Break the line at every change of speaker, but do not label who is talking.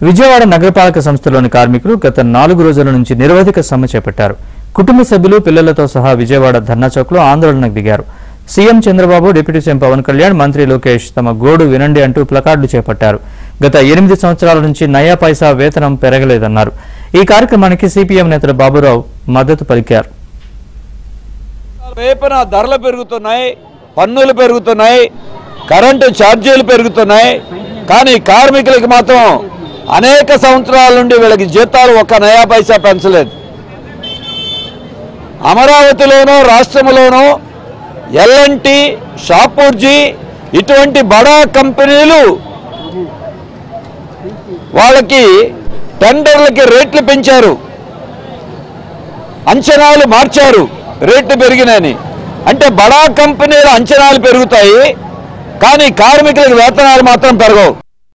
విజయవాడ నగరపాలక సంస్థలోని కార్మికులు గత 4 రోజుల నుంచి నిరవధిక సమ్మె చేపట్టారు. కుటుంబ సభ్యులు పిల్లలతో సహా విజయవాడ ధర్నా చౌక్లో ఆందోళనకు దిగారు. CM Chandrababu, deputy CM Pawan Kalyan, మంత్రి లోకేష్ తమ గోడు వినండి అంటూ ప్లకార్డులు చేపట్టారు. గత 8 సంవత్సరాల నుంచి నయా పైసా వేతనం పెరగలేదన్నారు. ఈ కార్యక్రమానికి సిపిఎం నేతలు బాబురావు మద్దతు పలికారు.
వేపన ధరలు పెరుగుతున్నాయి, పన్నులు పెరుగుతున్నాయి, కరెంటు ఛార్జీలు పెరుగుతున్నాయి. కానీ కార్మికులకు మాత్రం అనేక సంవత్సరాల నుండి వీళ్ళకి జీతాలు ఒక్క నయా పైసా పెంచలేదు. అమరావతిలోనూ రాష్ట్రంలోనూ ఎల్ఎన్టీ, షాపూర్జీ ఇటువంటి బడా కంపెనీలు వాళ్ళకి టెండర్లకి రేట్లు పెంచారు, అంచనాలు మార్చారు, రేట్లు పెరిగినాయని. అంటే బడా కంపెనీల అంచనాలు పెరుగుతాయి, కానీ కార్మికులకు వేతనాలు మాత్రం పెరగవు.